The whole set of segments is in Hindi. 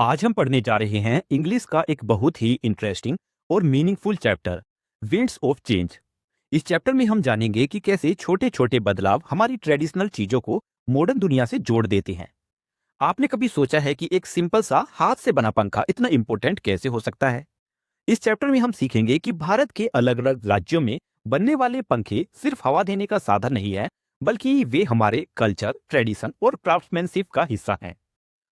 आज हम पढ़ने जा रहे हैं इंग्लिश का एक बहुत ही इंटरेस्टिंग और meaningful chapter, winds of change. इस चैप्टर में हम जानेंगे कि कैसे छोटे छोटे बदलाव हमारी ट्रेडिशनल चीजों को मॉडर्न दुनिया से जोड़ देते हैं। आपने कभी सोचा है कि एक सिंपल सा हाथ से बना पंखा इतना इंपॉर्टेंट कैसे हो सकता है? इस चैप्टर में हम सीखेंगे कि भारत के अलग अलग राज्यों में बनने वाले पंखे सिर्फ हवा देने का साधन नहीं है, बल्कि वे हमारे कल्चर, ट्रेडिशन और क्राफ्ट्समैनशिप का हिस्सा हैं।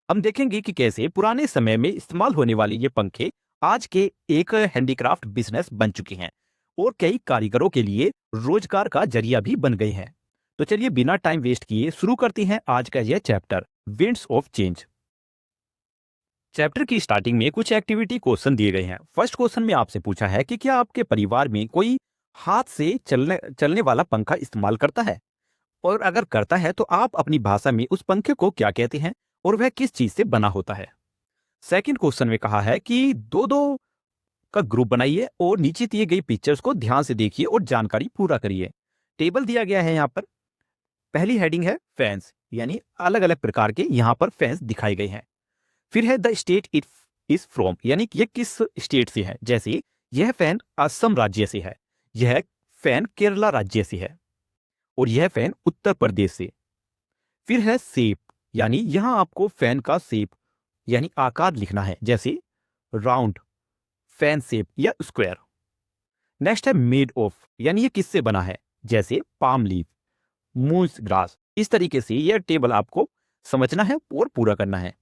हम देखेंगे कि कैसे पुराने समय में इस्तेमाल होने वाले ये पंखे आज के एक हैंडीक्राफ्ट बिजनेस बन चुके हैं और कई कारीगरों के लिए रोजगार का जरिया भी बन गए हैं। तो चलिए बिना टाइम वेस्ट किए शुरू करते हैं आज का यह chapter, winds of change. Chapter की स्टार्टिंग में कुछ एक्टिविटी क्वेश्चन दिए गए हैं। फर्स्ट क्वेश्चन में आपसे पूछा है कि क्या आपके परिवार में कोई हाथ से चलने चलने वाला पंखा इस्तेमाल करता है, और अगर करता है तो आप अपनी भाषा में उस पंखे को क्या कहते हैं और वह किस चीज से बना होता है। सेकंड क्वेश्चन में कहा है कि दो दो का ग्रुप बनाइए और नीचे दिए गई पिक्चर्स को ध्यान से देखिए और जानकारी पूरा करिए। टेबल दिया गया है यहाँ पर। पहली हेडिंग है फैंस, यानी अलग अलग प्रकार के यहाँ पर फैंस दिखाए गए हैं। फिर है the state it is from, यानी कि ये किस स्टेट से है। जैसे यह फैन असम राज्य से है, यह फैन केरला राज्य से है और यह फैन उत्तर प्रदेश से। फिर है शेप, यानी यहां आपको फैन का शेप यानी आकार लिखना है, जैसे राउंड, फैन शेप या स्क्वायर। नेक्स्ट है मेड ऑफ, यानी ये किससे बना है, जैसे पाम लीफ, मूस ग्रास। इस तरीके से यह टेबल आपको समझना है और पूरा करना है।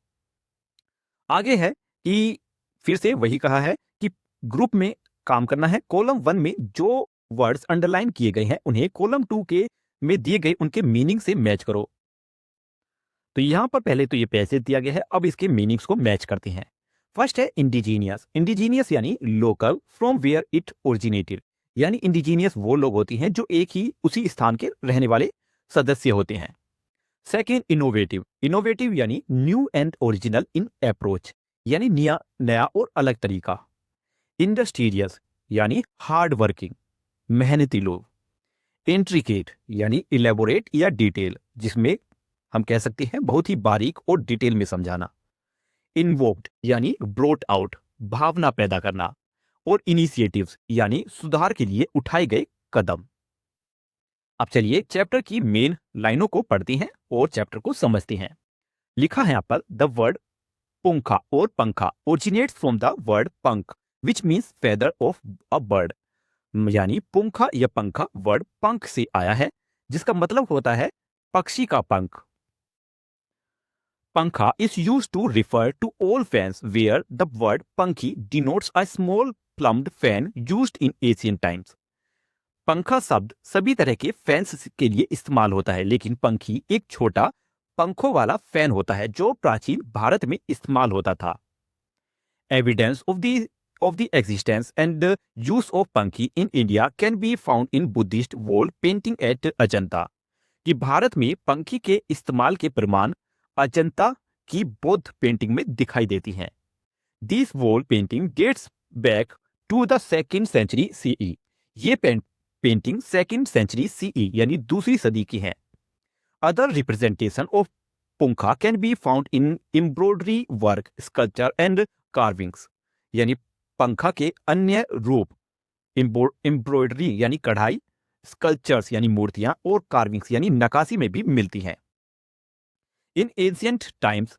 आगे है कि फिर से वही कहा है कि ग्रुप में काम करना है। कॉलम 1 में जो वर्ड्स अंडरलाइन किए गए हैं उन्हें कॉलम 2 के में दिए गए उनके मीनिंग से मैच करो। तो यहां पर पहले तो ये पैसेज दिया गया है, अब इसके मीनिंग्स को मैच करते हैं। फर्स्ट है इंडिजीनियस। इंडिजीनियस यानी local, from where it originated, यानी इंडिजीनियस वो लोग होते हैं जो एक ही उसी स्थान के रहने वाले सदस्य होते हैं। Second innovative. इनोवेटिव यानी new and original in approach, यानी नया नया और अलग तरीका। इंडस्ट्रियस यानी हार्ड वर्किंग, मेहनती लोग। इंट्रिकेट यानी इलेबोरेट या डिटेल, जिसमें हम कह सकते हैं बहुत ही बारीक और डिटेल में समझाना। इन्वोक्ड यानी ब्रोट आउट, भावना पैदा करना। और इनिशिएटिव्स यानी सुधार के लिए उठाए गए कदम। अब चलिए चैप्टर की मेन लाइनों को पढ़ते हैं और चैप्टर को समझते हैं। लिखा है यहाँ पर द वर्ड पुंखा और पंखा ओरिजिनेट्स फ्रॉम द वर्ड पंख which means feather of a bird, यानी पुंखा या पंखा वर्ड पंख से आया है जिसका मतलब होता है पक्षी का पंख। Pankha is used to refer to all fans where the word pankhi denotes a small plumed fan used in ancient times. पंखा शब्द सभी तरह के फैंस के लिए इस्तेमाल होता है, लेकिन पंखी एक छोटा पंखों वाला फैन होता है जो प्राचीन भारत में इस्तेमाल होता था। Evidence of the existence and the use of pankhi in India can be found in Buddhist wall painting at Ajanta। कि भारत में पंखी के इस्तेमाल के प्रमाण अजंता की बौद्ध पेंटिंग में दिखाई देती हैं। This wall painting dates back to the 2nd century CE. ये पेंटिंग 2nd सेंचुरी सीई यानी दूसरी सदी की है। Other representation of pankha can be found in embroidery work, sculpture and carvings, यानी पंखा के अन्य रूप एम्ब्रॉयडरी यानी कढ़ाई, स्कल्पचर्स यानी मूर्तियां और कार्विंग्स यानी नक्काशी में भी मिलती हैं। इन ancient times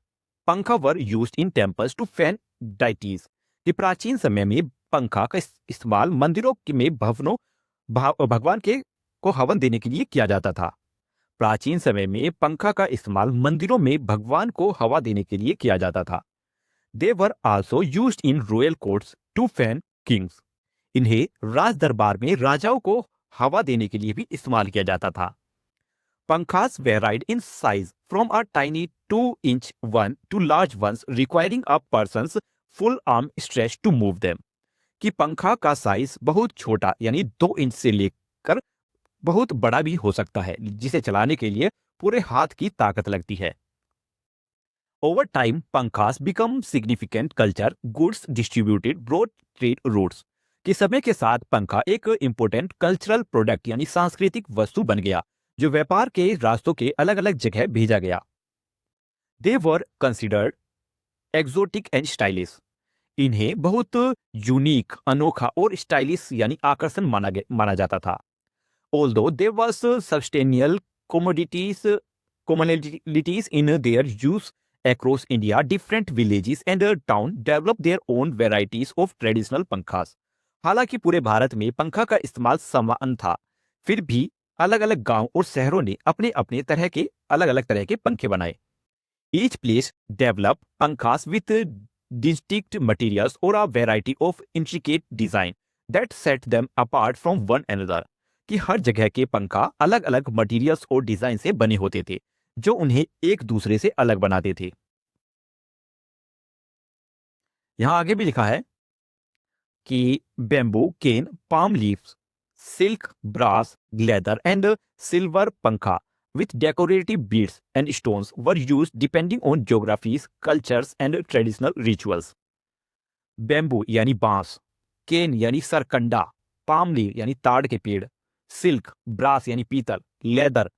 pankha were used in temples to fan deities. कि प्राचीन समय में पंखा का इस्तेमाल मंदिरों में भगवान के को हवन देने के लिए किया जाता था। प्राचीन समय में पंखा का इस्तेमाल मंदिरों में भगवान को हवा देने के लिए किया जाता था। They were also used in royal courts to fan kings. इन्हें राज दरबार में राजाओं को हवा देने के लिए भी इस्तेमाल किया जाता था। Pankhas varied in size from a tiny 2-inch one to large ones requiring a person's full arm stretch to move them। कि पंखा का साइज बहुत छोटा यानी 2 इंच से लेकर बहुत बड़ा भी हो सकता है, जिसे चलाने के लिए पूरे हाथ की ताकत लगती है। Over time, पंखास become significant culture goods distributed broad trade routes। कि समय के साथ पंखा एक इंपोर्टेंट कल्चरल प्रोडक्ट यानी सांस्कृतिक वस्तु बन गया जो व्यापार के रास्तों के अलग अलग जगह भेजा गया। They were considered exotic and stylish. इन्हें बहुत यूनिक, अनोखा और स्टाइलिश यानी आकर्षण माना जाता था। Although there was substantial commodities commonalities in their use across India, different villages and town developed their own varieties of traditional पंखास। हालांकि पूरे भारत में पंखा का इस्तेमाल समान था, फिर भी अलग अलग गांव और शहरों ने अपने अपने तरह के अलग अलग तरह के पंखे बनाए। Each place developed पंखास with distinct materials or a variety of intricate design that set them apart from one another। कि हर जगह के पंखा अलग अलग मटेरियल्स और डिजाइन से बने होते थे, जो उन्हें एक दूसरे से अलग बनाते थे। यहां आगे भी लिखा है कि bamboo, cane, palm leaves, silk, brass, leather and silver pankha with decorative beads and stones were used depending on geographies, cultures and traditional rituals। Bamboo यानी बांस, केन यानी सरकंडा, पाम लीव यानी ताड़ के पेड़, सिल्क, ब्रास यानी पीतल, लेदर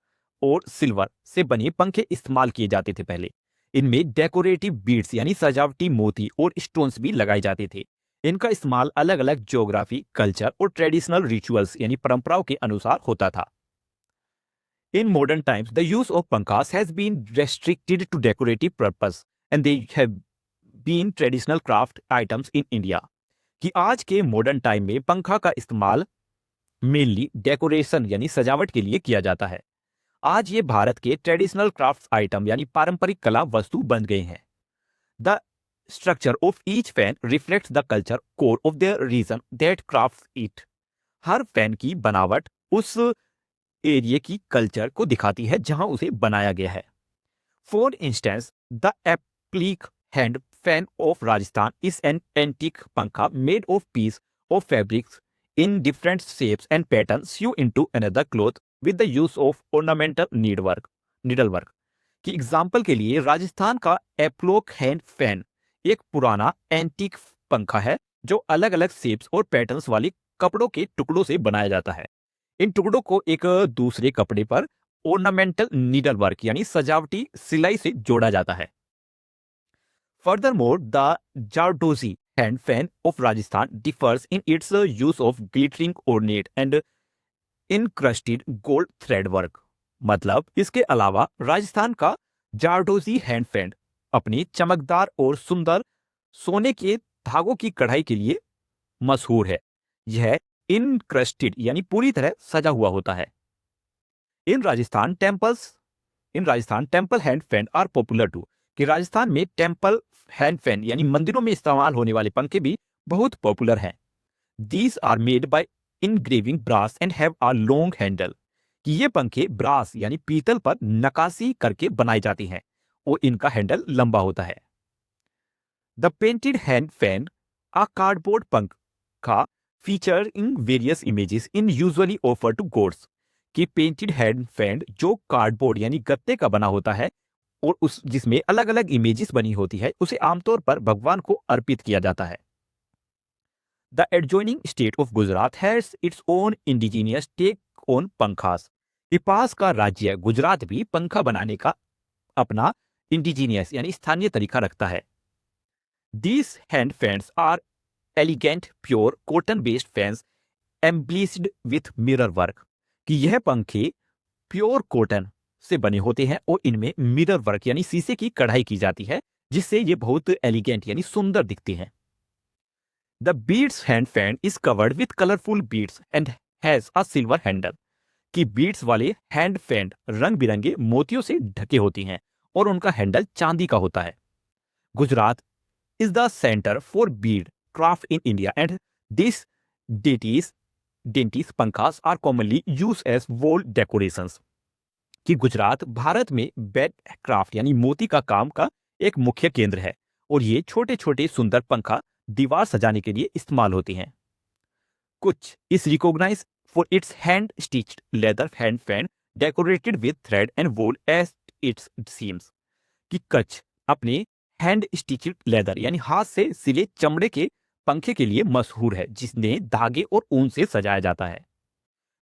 और सिल्वर से बने पंखे इस्तेमाल किए जाते थे पहले। इनमें डेकोरेटिव बीड्स यानी सजावटी मोती और स्टोन्स भी लगाए जाते थे। इनका इस्तेमाल अलग अलग ज्योग्राफी, कल्चर और ट्रेडिशनल रिचुअल्स यानी परंपराओं के अनुसार होता था। In modern times, the use of pankhas has been restricted to decorative purpose and they have been traditional craft items in India। कि आज के मॉडर्न टाइम में पंखा का इस्तेमाल मेनली डेकोरेशन यानी सजावट के लिए किया जाता है। आज ये भारत के ट्रेडिशनल क्राफ्ट आइटम यानी पारंपरिक कला वस्तु बन गए हैं। The structure of each fan reflects the culture core of the region that crafts it. हर फैन की बनावट उस एरिया की कल्चर को दिखाती है जहां उसे बनाया गया है। For instance, the एप्लीक hand fan of Rajasthan is an antique पंखा made of piece of fabrics in different shapes and patterns sewn into another cloth with the use of ornamental needlework। कि एग्जाम्पल के लिए राजस्थान का एप्लोक हैंड फैन एक पुराना एंटीक पंखा है जो अलग अलग शेप्स और पैटर्न्स वाली कपड़ों के टुकड़ों से बनाया जाता है। इन टुकड़ों को एक दूसरे कपड़े पर ऑर्नामेंटल नीडलवर्क यानी सजावटी सिलाई से जोड़ा जाता है। Furthermore, the Jardozi hand fan of Rajasthan differs in its use of glittering ornate and encrusted gold thread work। मतलब इसके अलावा राजस्थान का जारडोजी हैंड फैन अपनी चमकदार और सुंदर सोने के धागों की कढ़ाई के लिए मशहूर है। यह इनक्रस्टेड यानी पूरी तरह सजा हुआ होता है। In Rajasthan temple hand fan are popular too. कि राजस्थान में टेम्पल हैंड फैन यानी मंदिरों में इस्तेमाल होने वाले पंखे भी बहुत पॉपुलर हैं। These are made by engraving brass and have a long handle. कि ये पंखे ब्रास यानी पीतल पर नक्काशी करके बनाई जाती हैं और इनका हैंडल लंबा होता है। The painted hand fan, a cardboard pankha featuring various images in usually offer to gods. कि पेंटेड हैंड फैन जो कार्डबोर्ड यानी गत्ते का बना होता है और उस जिसमें अलग अलग इमेजेस बनी होती है, उसे आमतौर पर भगवान को अर्पित किया जाता है। The adjoining state of Gujarat has its own indigenous take on pankhas. कि पास का राज्य गुजरात भी पंखा बनाने का अपना इंडिजिनियस यानी स्थानीय तरीका रखता है। These hand fans are elegant pure cotton based fans embellished with mirror work. कि यह पंखे प्योर कॉटन से बने होते हैं और इनमें मिरर वर्क यानी शीशे की कढ़ाई की जाती है, जिससे ये बहुत एलिगेंट यानी सुंदर दिखते हैं। The beads hand fan is covered with colourful beads and has a silver handle. कि बीड्स वाले हैंड फैन रंग बिरंगे मोतियों से ढके होती हैं और उनका हैंडल चांदी का होता है। Gujarat is the centre for bead craft in India and this dainty pankhas are commonly use as wall decorations. कि गुजरात भारत में बेड क्राफ्ट यानी मोती का काम का एक मुख्य केंद्र है और ये छोटे छोटे सुंदर पंखा दीवार सजाने के लिए इस्तेमाल होती हैं। Kutch is recognise for its hand stitched leather hand fan decorated with thread and wool as its seams. कि कच्छ अपने हैंड स्टिच्ड लेदर यानी हाथ से सिले चमड़े के पंखे के लिए मशहूर है, जिसमें धागे और ऊन से सजाया जाता है।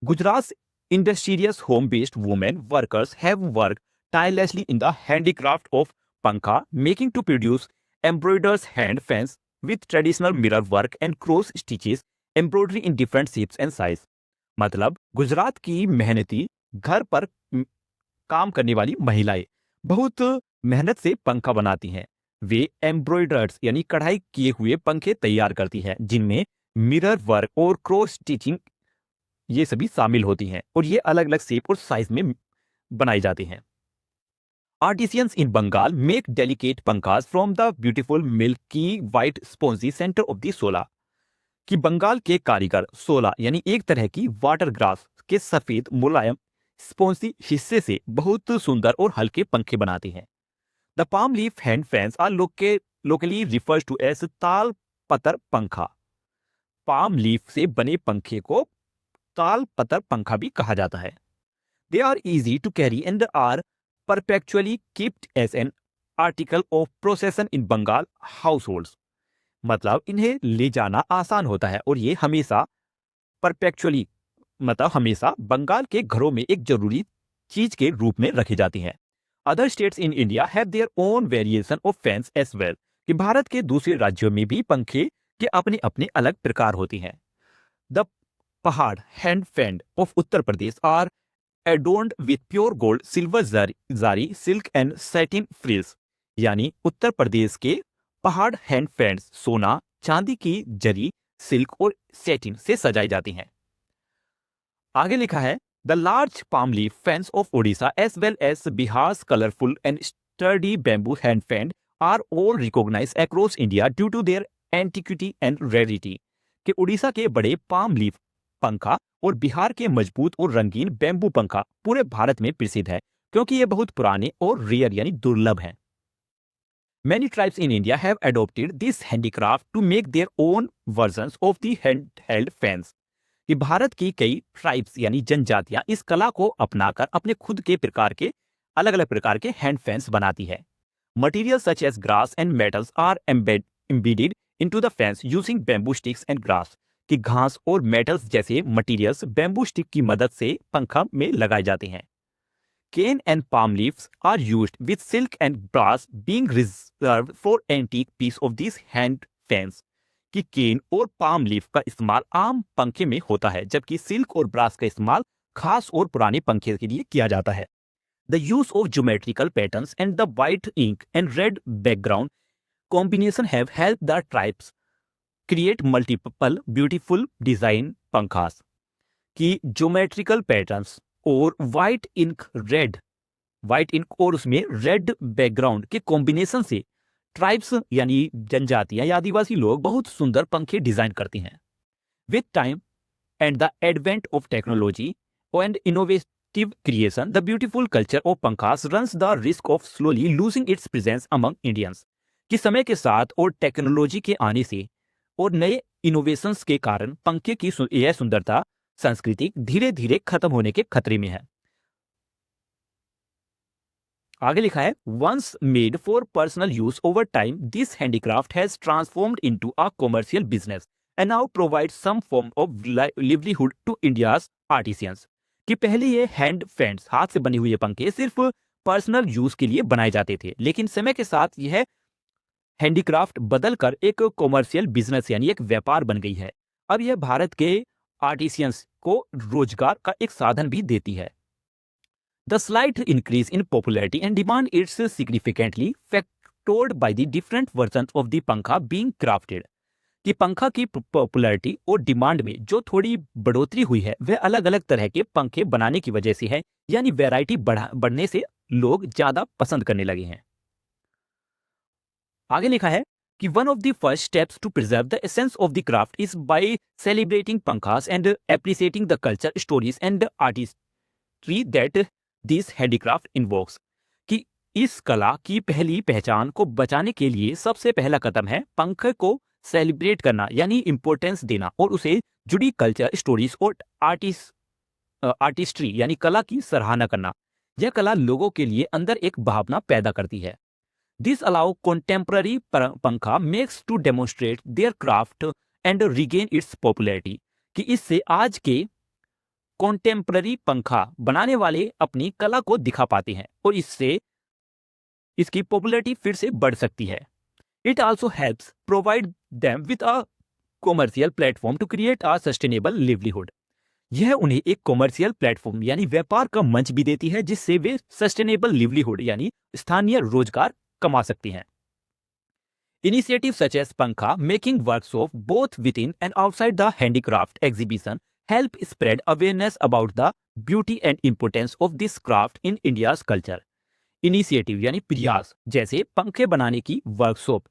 Gujarat industrious home-based women workers have worked tirelessly in the handicraft of pankha making to produce embroiders hand fans with traditional mirror work and cross stitches, embroidery in different shapes and size। मतलब गुजरात की मेहनती घर पर काम करने वाली महिलाएं बहुत मेहनत से पंखा बनाती हैं। वे एम्ब्रॉयडर्स यानी कढ़ाई किए हुए पंखे तैयार करती हैं जिनमें मिरर वर्क और क्रॉस स्टिचिंग ये सभी शामिल होती हैं और ये अलग अलग शेप और साइज में बनाई जाती हैं। Artisans in Bengal make delicate पंखास from the beautiful milky white spongy center of the sola। कि बंगाल के कारीगर सोला यानी एक तरह की वाटर ग्रास के सफेद मुलायम स्पॉन्जी हिस्से से बहुत सुंदर और हल्के पंखे बनाते हैं। The palm leaf hand fans are locally referred to as taal patar पंखा। पाम लीफ से बने पंखे को ताल पतर पंखा भी कहा जाता है। They are easy to carry and are perpetually kept as an article of possession in Bengal households। मतलब इन्हें ले जाना आसान होता है और ये हमेशा परपेचुअली मतलब हमेशा बंगाल के घरों में एक जरूरी चीज के रूप में रखी जाती हैं। Other states in India have their own variation of fans as well. कि भारत के दूसरे राज्यों में भी पंखे के अपने अपने अलग प्रकार होती हैं। The Pahad hand fan of Uttar Pradesh are adorned with pure gold, silver zari, silk and satin frills। यानी उत्तर प्रदेश के पहाड़ हैंड फैंस सोना चांदी की जरी सिल्क और सैटिन से सजाई जाती हैं। आगे लिखा है the large palm leaf fans of Odisha as well as Bihar's colourful and sturdy bamboo hand fan are all recognised across India due to their antiquity and rarity. कि उड़ीसा के बड़े पाम लीफ पंखा और बिहार के मजबूत और रंगीन बैम्बू पंखा पूरे भारत में प्रसिद्ध है क्योंकि ये बहुत पुराने और रेयर यानी दुर्लभ हैं। Many tribes in India have adopted this handicraft to make their own versions of the handheld fans। कि भारत की कई ट्राइब्स यानी जनजातियां इस कला को अपनाकर अपने खुद के प्रकार के अलग अलग प्रकार के हैंड फैंस बनाती है। Materials such as grass and metals are embedded into the fans using bamboo sticks and grass। कि घास और मेटल्स जैसे मटेरियल्स बैम्बू स्टिक की मदद से पंखा में लगाए जाते हैं। Cane and palm leaves are used with silk and brass being reserved for antique piece of this hand fans. कि केन और पाम लीफ का इस्तेमाल आम पंखे में होता है जबकि सिल्क और ब्रास का इस्तेमाल खास और पुराने पंखे के लिए किया जाता है। The use of geometrical patterns and the white ink and red background combination have helped the tribes create multiple beautiful design pankhas. की ज्योमेट्रिकल पैटर्न्स और व्हाइट इंक और उसमें रेड बैकग्राउंड के कॉम्बिनेशन से ट्राइब्स यानी जनजातियां या आदिवासी लोग बहुत सुंदर पंखे डिजाइन करती हैं। With time and the advent of technology and innovative creation the beautiful culture of pankhas runs the risk of slowly losing its presence among Indians. कि समय के साथ और टेक्नोलॉजी के आने से और नए इनोवेशंस के कारण पंखे की यह सुंदरता संस्कृति धीरे धीरे खत्म होने के खतरे में है। आगे लिखा है once made for personal use over time this handicraft has transformed into a commercial business and now provide some form of livelihood to India's artisans. कि पहले ये हैंड फैंस हाथ से बने हुए पंखे सिर्फ पर्सनल यूज के लिए बनाए जाते थे लेकिन समय के साथ यह हैंडीक्राफ्ट बदलकर एक कॉमर्शियल बिजनेस यानी एक व्यापार बन गई है। अब यह भारत के आर्टिसियंस को रोजगार का एक साधन भी देती है। The slight increase in popularity and demand it's significantly factored by the different versions of the pankha being crafted. कि पंखा की पॉपुलैरिटी और डिमांड में जो थोड़ी बढ़ोतरी हुई है वह अलग अलग तरह के पंखे बनाने की वजह से है यानी वैरायटी बढ़ने से लोग ज्यादा पसंद करने लगे हैं। आगे लिखा है कि one of the first steps to preserve the essence of the craft is by celebrating pankhas and appreciating the culture stories and artistry that this handicraft invokes. कि इस कला की पहली पहचान को बचाने के लिए सबसे पहला कदम है पंखे को सेलिब्रेट करना यानी इंपॉर्टेंस देना और उसे जुड़ी कल्चर स्टोरीज और आर्टिस्ट्री यानी कला की सराहना करना। यह कला लोगों के लिए अंदर एक भावना पैदा करती है। This allow contemporary पंखा makes to demonstrate their craft and regain its popularity। कि इससे आज के contemporary पंखा बनाने वाले अपनी कला को दिखा पाते हैं और इससे इसकी पॉपुलैरिटी फिर से बढ़ सकती है। It also helps provide them with a commercial platform to create a sustainable livelihood. यह उन्हें एक कॉमर्शियल प्लेटफॉर्म यानी व्यापार का मंच भी देती है जिससे वे सस्टेनेबल लिवलीहुड यानी स्थानीय रोजगार कमा सकती हैं. Initiatives such as Pankha, making workshop both within and outside the handicraft exhibition, help spread awareness about the beauty and importance of this craft in India's culture. Initiative यानी प्रयास जैसे पंखे बनाने की वर्कशॉप,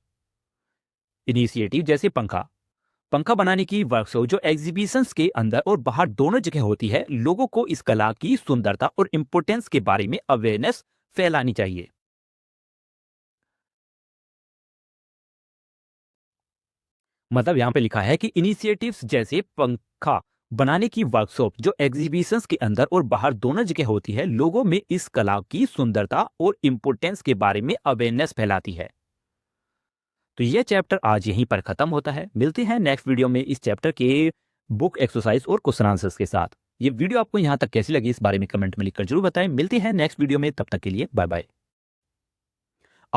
इनिशिएटिव जैसे पंखा बनाने की वर्कशॉप जो एग्जीबिशंस के अंदर और बाहर दोनों जगह होती है, लोगों को इस कला की सुंदरता और इम्पोर्टेंस के बारे में अवेयरनेस फैलानी चाहिए. मतलब यहाँ पे लिखा है कि इनिशिएटिव्स जैसे पंखा बनाने की वर्कशॉप जो एग्जीबिशंस के अंदर और बाहर दोनों जगह होती है, लोगों में इस कला की सुंदरता और इम्पोर्टेंस के बारे में अवेयरनेस फैलाती है. तो ये चैप्टर आज यहीं पर खत्म होता है. मिलते हैं नेक्स्ट वीडियो में इस चैप्टर के बुक एक्सरसाइज और क्वेश्चन आंसर्स के साथ. ये वीडियो आपको यहाँ तक कैसी लगी इस बारे में कमेंट में लिखकर जरूर बताएं. मिलते हैं नेक्स्ट वीडियो में, तब तक के लिए बाय बाय.